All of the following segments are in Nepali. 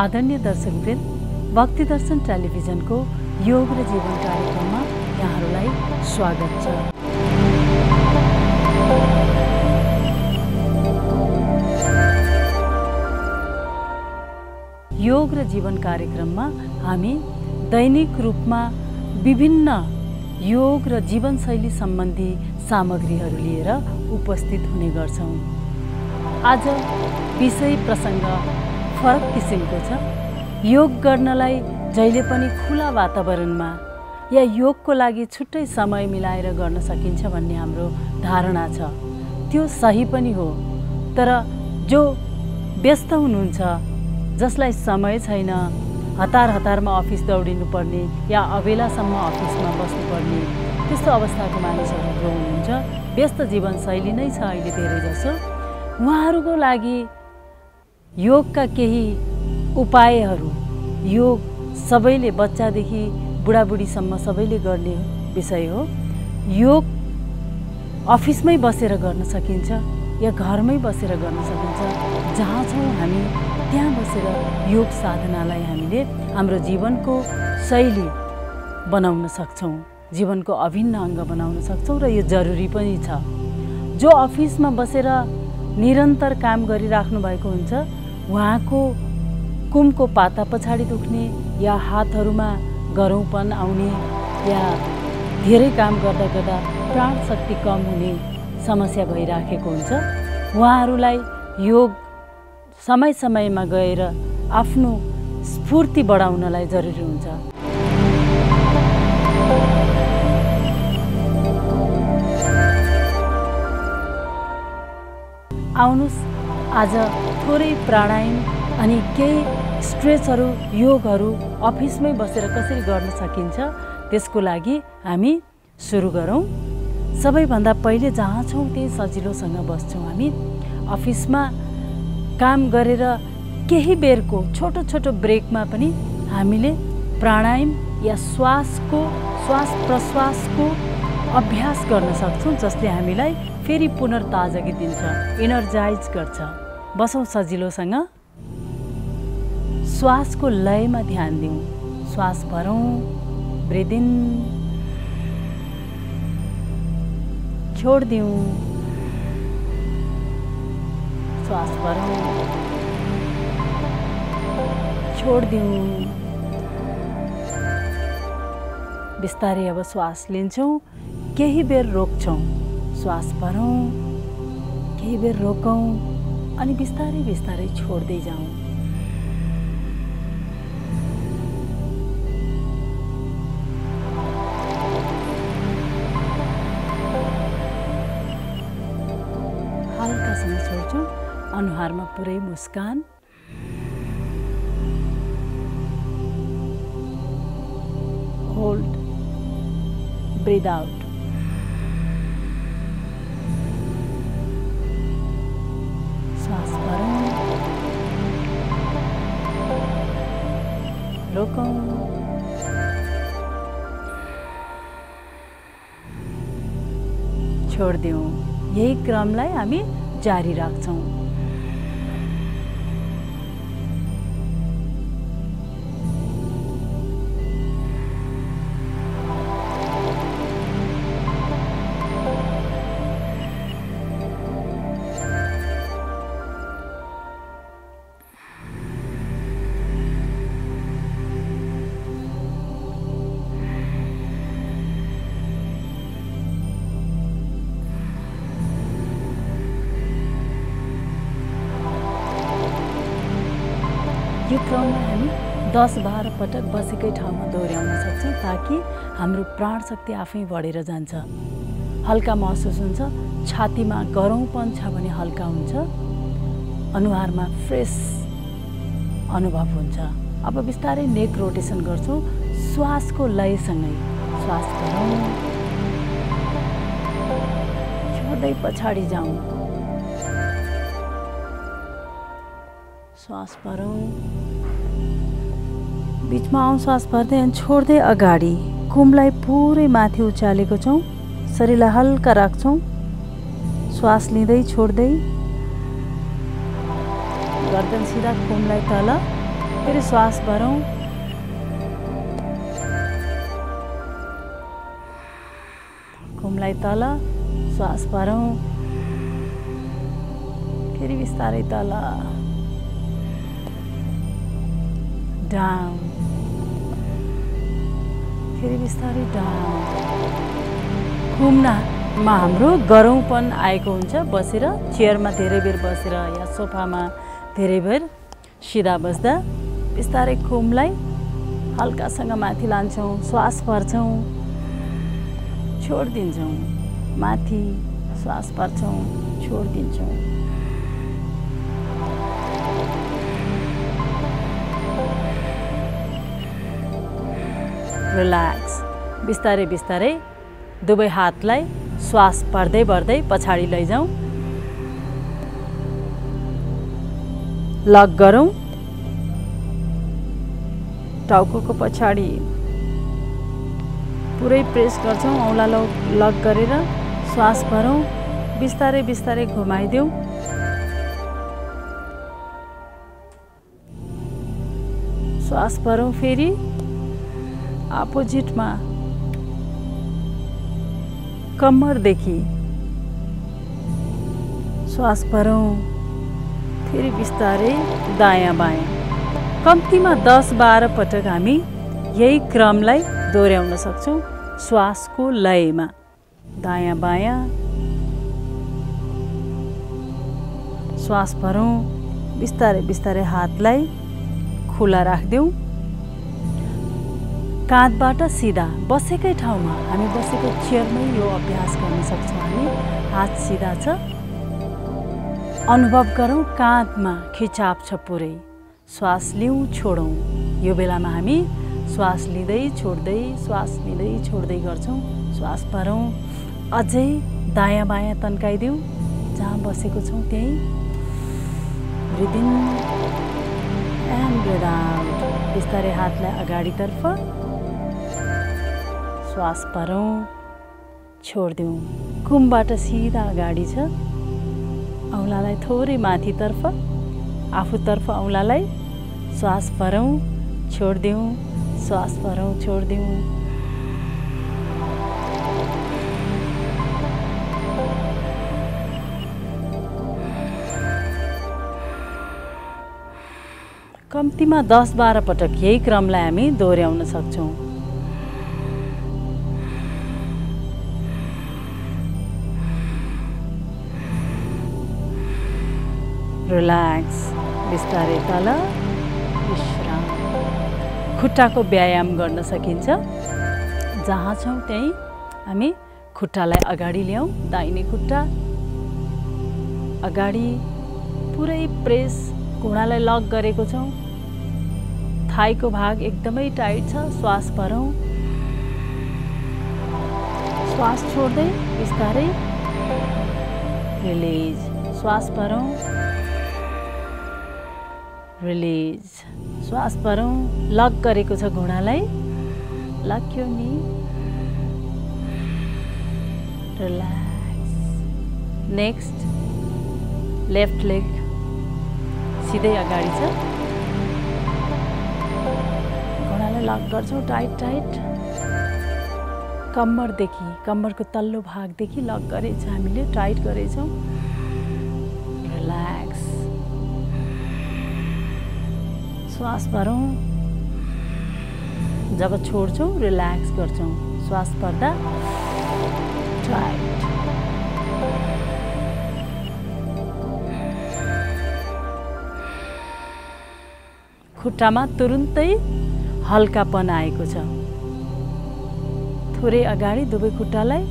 आदरणीय दर्शकवृन्द, भक्ति दर्शन टेलिभिजनको योग र जीवन कार्यक्रममा यहाँहरूलाई स्वागत छ। योग र जीवन कार्यक्रममा हामी दैनिक रूपमा विभिन्न योग र जीवनशैली सम्बन्धी सामग्रीहरू लिएर उपस्थित हुने गर्छौं। आज विषय प्रसङ्ग फरक किसिमको छ। योग गर्नलाई जहिले पनि खुला वातावरणमा या योगको लागि छुट्टै समय मिलाएर गर्न सकिन्छ भन्ने हाम्रो धारणा छ। त्यो सही पनि हो, तर जो व्यस्त हुनुहुन्छ, जसलाई समय छैन, हतारमा अफिस दौडिनु पर्ने या अबेलासम्म अफिसमा बस्नुपर्ने त्यस्तो अवस्थाको मानिसहरू जो हुनुहुन्छ, व्यस्त जीवनशैली नै छ अहिले धेरै जसो, उहाँहरूको लागि योगका केही उपायहरू, योग सबैले बच्चादेखि बुढाबुढीसम्म सबैले गर्ने विषय हो। योग अफिसमै बसेर गर्न सकिन्छ या घरमै बसेर गर्न सकिन्छ। जहाँ छौँ हामी त्यहाँ बसेर योग साधनालाई हामीले हाम्रो जीवनको शैली बनाउन सक्छौँ, जीवनको अभिन्न अङ्ग बनाउन सक्छौँ र यो जरुरी पनि छ। जो अफिसमा बसेर निरन्तर काम गरिराख्नु भएको हुन्छ, उहाँको कुमको पाता पछाडि दुख्ने या हातहरूमा गरौँपन आउने या धेरै काम गर्दा गर्दा प्राण शक्ति कम हुने समस्या भइराखेको हुन्छ। उहाँहरूलाई योग समय समयमा गएर आफ्नो स्फूर्ति बढाउनलाई जरुरी हुन्छ। आउनुस् आज थोरै प्राणायाम अनि केही स्ट्रेचहरू, योगहरू अफिसमै बसेर कसरी गर्न सकिन्छ त्यसको लागि हामी सुरु गरौँ। सबैभन्दा पहिले जहाँ छौँ त्यही सजिलोसँग बस्छौँ। हामी अफिसमा काम गरेर केही बेरको छोटो छोटो ब्रेकमा पनि हामीले प्राणायाम या श्वास प्रश्वासको अभ्यास गर्न सक्छौँ, जसले हामीलाई फेरि पुनर्ताजगी दिन्छ, एनर्जाइज गर्छ। बसौँ सजिलोसँग। श्वासको लयमा ध्यान दिउँ। श्वास भरौँ, ब्रिथ इन, छोड दिउँ, श्वास भरौँ, छोड दिउँ। बिस्तारै अब श्वास लिन्छौँ, केही बेर रोक्छौँ, श्वास भरौँ, केही बेर रोकौँ अनि बिस्तारै बिस्तारै छोड्दै जाउँ। हल्कासँग छोड्छौँ, अनुहारमा पुरै मुस्कान। Hold, breathe out. श्वास भरौँ, रोकौँ, छोड दिउँ। यही क्रमलाई हामी जारी राख्छौँ। यो क्रममा हामी 10-12 पटक बसेकै ठाउँमा दोहोऱ्याउन सक्छौँ, ताकि हाम्रो प्राण शक्ति आफै बढेर जान्छ। हल्का महसुस हुन्छ, छातीमा गरौँपन छ भने हल्का हुन्छ, अनुहारमा फ्रेस अनुभव हुन्छ। अब बिस्तारै नेक रोटेसन गर्छौँ श्वासको लयसँगै। श्वास भरौँ, छोड्दै पछाडि जाउँ, श्वास भरौँ, बिचमा आउँ, श्वास भर्दै अनि छोड्दै अगाडि। कुमलाई पुरै माथि उचालेको छौँ, शरीरलाई हल्का राख्छौँ, श्वास लिँदै छोड्दै, गर्दन सिधा, कुमलाई तल, फेरि श्वास भरौँ। घुमलाई तल, श्वास भरौँ। फेरि बिस्तारै तल, डाउन, फेरि बिस्तारै डाउन। घुम्नमा हाम्रो गरौँपन आएको हुन्छ बसेर, चेयरमा धेरै बेर बसेर या सोफामा धेरै बेर सिधा बस्दा। बिस्तारै घुमलाई हल्कासँग माथि लान्छौँ, श्वास भर्छौँ, छोडिदिन्छौँ, माथि श्वास भर्छौँ, छोडिदिन्छौँ। रिल्याक्स। बिस्तारै बिस्तारै दुवै हातलाई श्वास भर्दै भर्दै पछाडि लैजाउँ। लक गरौँ। टाउकोको पछाडि पुरै प्रेस गर्छौँ, औँला लक गरेर श्वास भरौँ। बिस्तारै बिस्तारै घुमाइदेऊ। श्वास भरौँ। फेरि अपोजिटमा कम्मरदेखि श्वास भरौँ। फेरि बिस्तारै दायाँ बायाँ, कम्तीमा 10-12 पटक हामी यही क्रमलाई दोहोऱ्याउन सक्छौँ श्वासको लयमा। दायाँ बायाँ, श्वास भरौँ। बिस्तारै बिस्तारै हातलाई खुला राख्देऊ। काँधबाट सिधा, बसेकै ठाउँमा, हामी बसेको चेयरमै यो अभ्यास गर्न सक्छौँ। हामी हात सिधा छ, अनुभव गरौँ काँधमा खिचाव छ पुरै। श्वास लिउँ, छोडौँ। यो बेलामा हामी श्वास लिँदै छोड्दै, श्वास लिँदै छोड्दै गर्छौँ। श्वास भरौँ। अझै दायाँ बायाँ तन्काइदेऊ, जहाँ बसेको छौँ त्यहीँ। Breathe in and breathe out. बिस्तारै हातलाई अगाडितर्फ, श्वास भरौँ, छोडिदेऊ। घुमबाट सिधा अगाडि छ, औँलालाई थोरै माथितर्फ, आफूतर्फ औँलालाई। श्वास भरौँ, छोडिदेऊ, श्वास भरौँ, छोडिदेऊ। कम्तीमा 10-12 पटक यही क्रमलाई हामी दोहोऱ्याउन सक्छौँ। रिल्याक्स। बिस्तारै तल, विश्राम। खुट्टाको व्यायाम गर्न सकिन्छ। जहाँ छौँ त्यहीँ हामी खुट्टालाई अगाडि ल्याउँ। दाहिने खुट्टा अगाडि, पुरै प्रेस, घुँडालाई लक गरेको छौँ। थाइको भाग एकदमै टाइट छ। श्वास भरौँ। श्वास छोड्दै बिस्तारै रिलिज। श्वास भरौँ, रिलिज। श्वास भरौँ। लक गरेको छ घुँडालाई, लक्यो नि। रिल्याक्स। नेक्स्ट, लेफ्ट लेग सिधै अगाडि छ, घुँडालाई लक गर्छौँ टाइट टाइट। कम्मरदेखि, कम्मरको तल्लो भागदेखि लक गरेछ, हामीले टाइट गरेछौँ। रिल्याक्स। श्वास भरौँ। जब छोड्छौँ रिल्याक्स गर्छौँ। श्वास भर्दा टाइट। खुट्टामा तुरुन्तै हल्कापन आएको छ। थोरै अगाडि दुवै खुट्टालाई,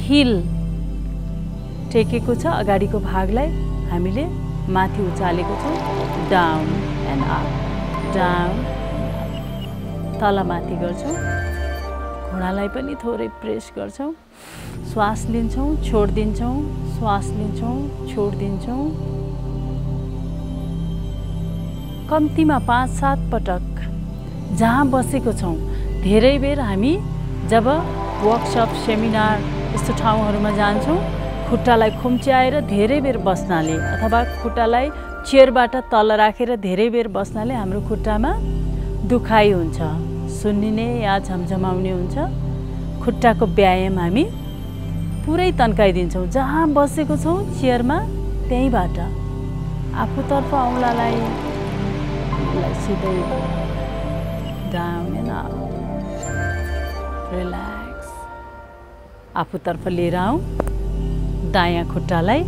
हिल टेकेको छ, अगाडिको भागलाई हामीले माथि उचालेको छौँ। डाउन एन्ड अप, डाउन, तल माथि गर्छौँ। घुँडालाई पनि थोरै प्रेस गर्छौँ। श्वास लिन्छौँ, छोडिदिन्छौँ, श्वास लिन्छौँ, छोडिदिन्छौँ। कम्तीमा 5-7 पटक जहाँ बसेको छौँ। धेरै बेर हामी जब वर्कसप, सेमिनार यस्तो ठाउँहरूमा जान्छौँ, खुट्टालाई खुम्च्याएर धेरै बेर बस्नाले अथवा खुट्टालाई चेयरबाट तल राखेर धेरै बेर बस्नाले हाम्रो खुट्टामा दुखाइ हुन्छ, सुन्निने या झमझमाउने हुन्छ। खुट्टाको व्यायाम हामी पुरै तन्काइदिन्छौँ। जहाँ बसेको छौँ चेयरमा त्यहीँबाट आफूतर्फ औँलालाई सिधै डाउन एन्ड अप, रिल्याक्स। आफूतर्फ लिएर आउँ। दायाँ खुट्टालाई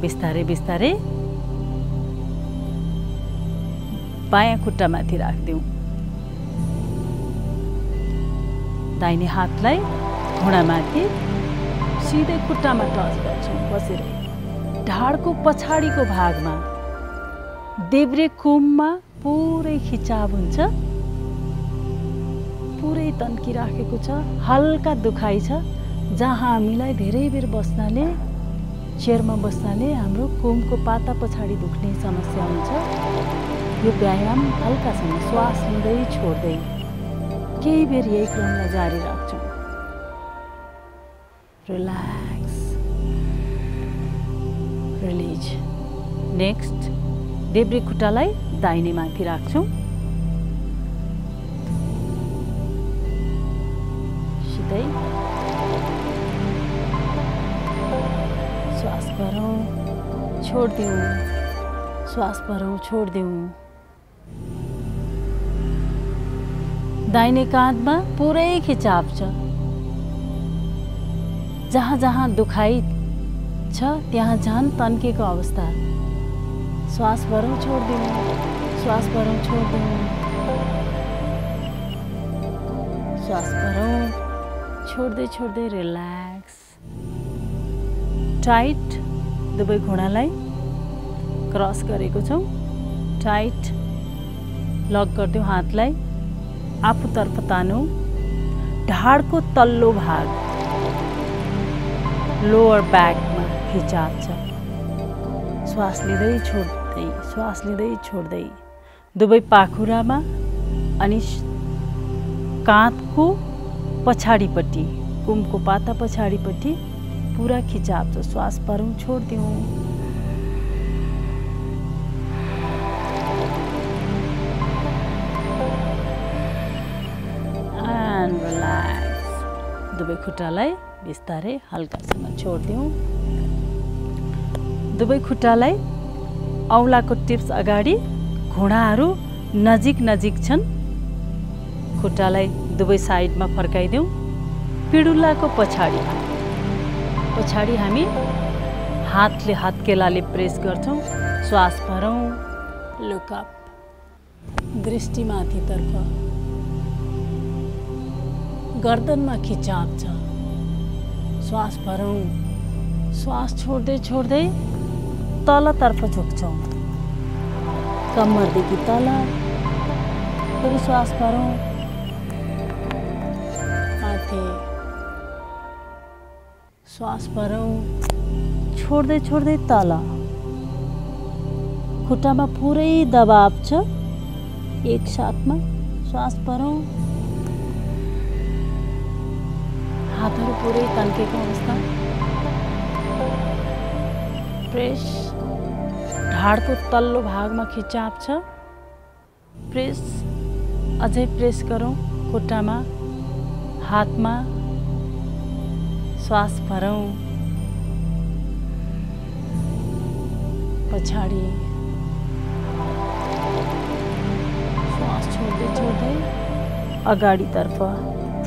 बिस्तारै बिस्तारै बायाँ खुट्टामाथि राखिदिउँ। दाहिने हातलाई घुँडामाथि सिधै खुट्टामा टच गर्छौँ बसेरै। ढाडको पछाडिको भागमा देब्रे कुममा पुरै खिचाव हुन्छ, पुरै तन्किराखेको छ, हल्का दुखाइ छ। जहाँ हामीलाई धेरै बेर बस्नाले, चेयरमा बस्नाले हाम्रो कुमको पाता पछाडि दुख्ने समस्या हुन्छ। यो व्यायाम हल्कासँग श्वास लिँदै छोड्दै केही बेर यही क्रमलाई जारी राख्छौँ। Relax, release. नेक्स्ट, देब्रे खुट्टालाई दाहिने माथि राख्छौँ। सिधै श्वास भरौँ, छोड्दिउँ, श्वास भरौँ, छोड्दिउँ। दाहिने काँधमा पुरै खिचाव छ। जहाँ जहाँ दुखाइ छ त्यहाँ झन् तन्केको अवस्था। श्वास भरौँ, छोड्दिउँ, श्वास भरौँ, छोड्दिउँ, श्वास भरौँ, छोड्दै छोड्दै रिल्याक्स। टाइट दुवै घुँडालाई क्रस गरेको छौँ। टाइट लक गरिदिउँ। हातलाई आफूतर्फ तानौँ। ढाडको तल्लो भाग लोअर ब्याकमा खिचाव छ। श्वास लिँदै छोड्दै, श्वास लिँदै छोड्दै। दुवै पाखुरामा अनि काँधको पछाडिपट्टि, कुमको पाता पछाडिपट्टि पुरा खिचाव छ। श्वास भरौँ, छोड्दिउँ। And relax. दुवै खुट्टालाई बिस्तारै हल्कासँग छोड्दिउँ। दुवै खुट्टालाई औँलाको टिप्स अगाडि, घुँडाहरू नजिक नजिक छन्। खुट्टालाई दुवै साइडमा फर्काइदिउँ। पिडुल्लाको पछाडि हामी हातले हत्केलाले प्रेस गर्छौँ। श्वास भरौँ, लुकअप, दृष्टि माथितर्फ। गर्दनमा खिचाव छ। श्वास भरौँ, श्वास छोड्दै छोड्दै तलतर्फ झुक्छौँ। कम्मरदेखि तल। फेरि श्वास भरौँ, माथि। श्वास भरौँ, छोड्दै छोड्दै तल। खुट्टामा पुरै दबाव छ एक साथमा। श्वास भरौँ। हातहरू पुरै तन्केको अवस्था। प्रेस। ढाडको तल्लो भागमा खिचाव छ। प्रेस, अझै प्रेस गरौँ खुट्टामा, हातमा। श्वास भरौँ, पछाडि। श्वास छोड्दै छोड्दै अगाडितर्फ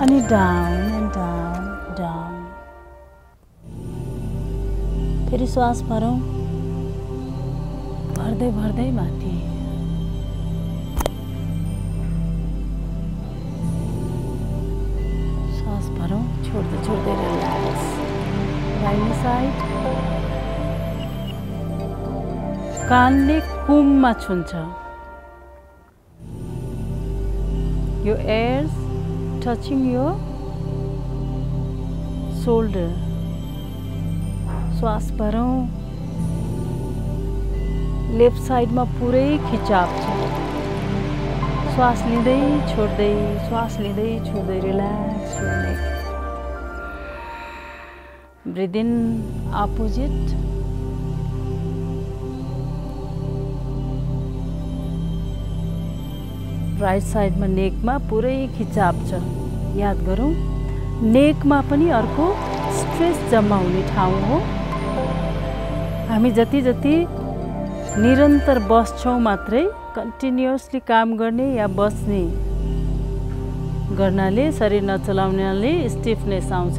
अनि डाउन एन्ड डाउन, डाउन। फेरि श्वास भरौँ, भर्दै भर्दै माथि। श्वास भरौँ, छोड्दै छोड्दै रिल्याक्स। दाहिने साइड। कानले कुममा छुन्छ। Your ears touching your shoulder. श्वास भरौँ। लेफ्ट साइडमा पुरै खिचाव छ। श्वास लिँदै छोड्दै, श्वास लिँदै छोड्दै relax your neck. Breathe in opposite. Right साइडमा नेकमा पुरै खिचाव छ। याद गरौँ, नेकमा पनि अर्को स्ट्रेस जम्मा हुने ठाउँ हो। हामी जति निरन्तर बस्छौँ मात्रै, कन्टिन्युअसली काम गर्ने या बस्ने गर्नाले, शरीर नचलाउनाले स्टिफनेस आउँछ।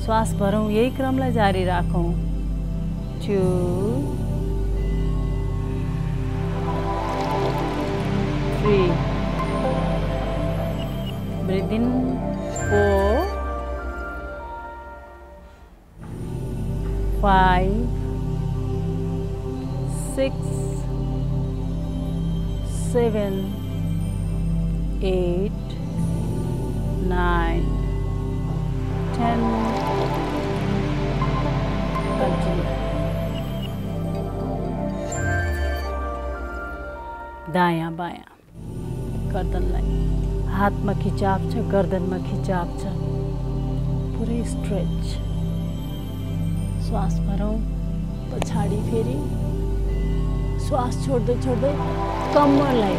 श्वास भरौँ, यही क्रमलाई जारी राखौँ। 2 3 Breathe in 4 5 6 7 8 9 10 Continue. दायाँ बायाँ गर्दनलाई, हातमा खिचाव छ, गर्दनमा खिचाव छ, पुरै स्ट्रेच। श्वास भरौँ, पछाडि फेरि श्वास छोड्दै छोड्दै कम्मरलाई,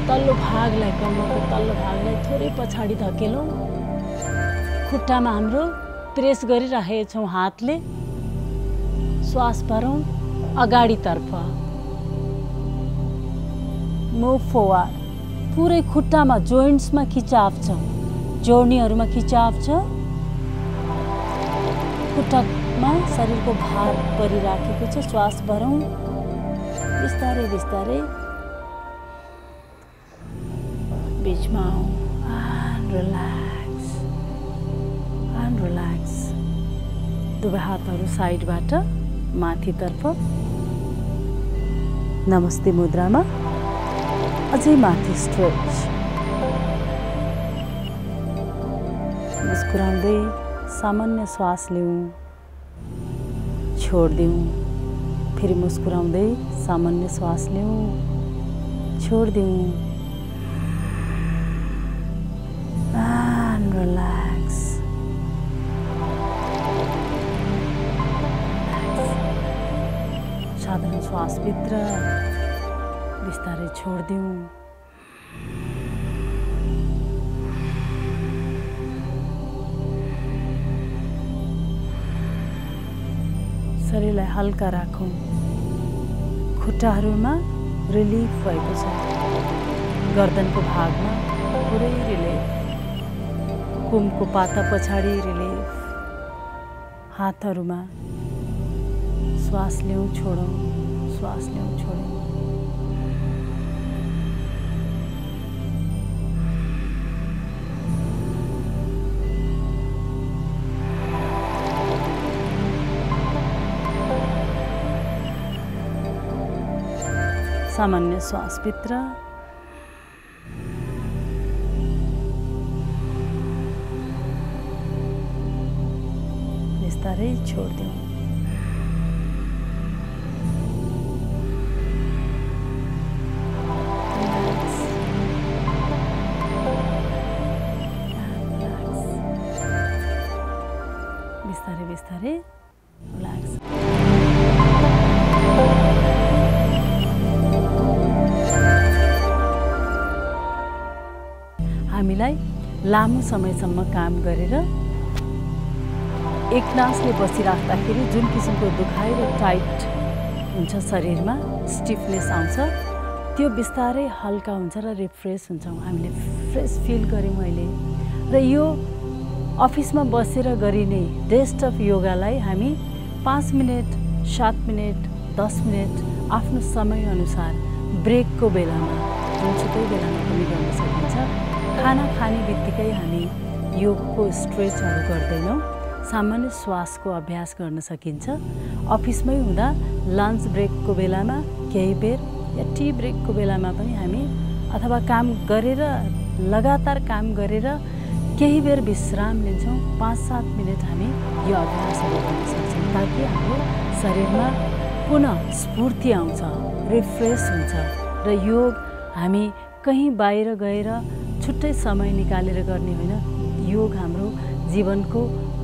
तल्लो भागलाई, कम्मरको तल्लो भागलाई थोरै पछाडि धकेलौँ। खुट्टामा हाम्रो प्रेस गरिरहेका छौँ हातले। श्वास भरौँ, अगाडितर्फ मुभ फरवर्ड। पुरै खुट्टामा, जोइन्ट्समा खिचाव छ, जोड्नीहरूमा खिचाव छ। खुट्टामा शरीरको भार परिराखेको छ। श्वास भरौँ, बिस्तारै बिस्तारै बिचमा आउँ। And relax. दुवै हातहरू साइडबाट माथितर्फ नमस्ते मुद्रामा, अझै माथि स्ट्रेच। मुस्कुराउँदै सामान्य श्वास लिउँ, छोडिदिउँ। फेरि मुस्कुराउँदै सामान्य श्वास लिउँ, छोडिदिउँ। And relax. साधारण श्वासभित्र बिस्तारै छोडिदिउँ। शरीरलाई हल्का राखौँ। खुट्टाहरूमा रिलिफ भएको छ, गर्दनको भागमा पुरै रिलिफ, कुमको पाता पछाडि रिलिफ। हातहरूमा श्वास लिउँ, छोडौँ, श्वास लिउँ, छोडौँ। सामान्य श्वासभित्र बिस्तारै छोडिदिउँ। बिस्तारै बिस्तारै रिल्याक्स। हामीलाई लामो समयसम्म काम गरेर एक नासले बसिराख्दाखेरि जुन किसिमको दुखाइ र टाइट हुन्छ, शरीरमा स्टिफनेस आउँछ, त्यो बिस्तारै हल्का हुन्छ र रिफ्रेस हुन्छौँ। हामीले फ्रेस फिल गऱ्यौँ अहिले। र यो अफिसमा बसेर गरिने रेस्ट अफ योगालाई हामी 5 मिनट, 7 मिनट, 10 मिनट आफ्नो समयअनुसार ब्रेकको बेलामा, जुनसुकै बेलामा पनि गर्न सकिन्छ। खाना खाने बित्तिकै हामी योगको स्ट्रेचहरू गर्दैनौँ, सामान्य श्वासको अभ्यास गर्न सकिन्छ। अफिसमै हुँदा लन्च ब्रेकको बेलामा केही बेर या टी ब्रेकको बेलामा पनि हामी, अथवा काम गरेर लगातार काम गरेर केही बेर विश्राम लिन्छौँ। 5-7 मिनट हामी यो अभ्यासहरू गर्न सक्छौँ, ताकि हाम्रो शरीरमा पुनः स्फूर्ति आउँछ, रिफ्रेस हुन्छ। र योग हामी कहीँ बाहिर गएर छुट्टै समय निकालेर गर्ने होइन, योग हाम्रो जीवनको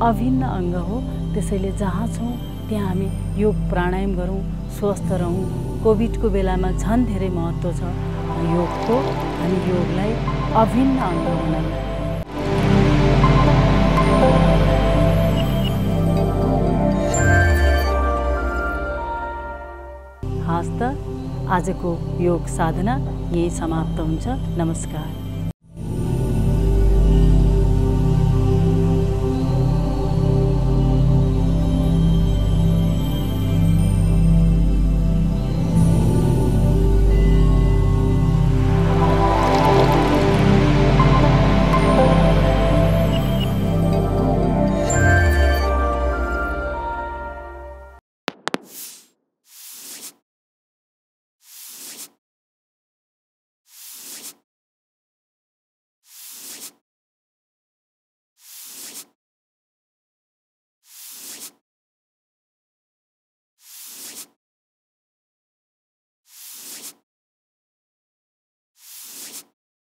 अभिन्न अङ्ग हो। त्यसैले जहाँ छौँ त्यहाँ हामी योग प्राणायाम गरौँ, स्वस्थ रहौँ। कोभिडको बेलामा झन् धेरै महत्त्व छ योगको हामी योगलाई अभिन्न अङ्ग बनाऊँ। हस्त आजको योग साधना यही समाप्त हुन्छ। नमस्कार।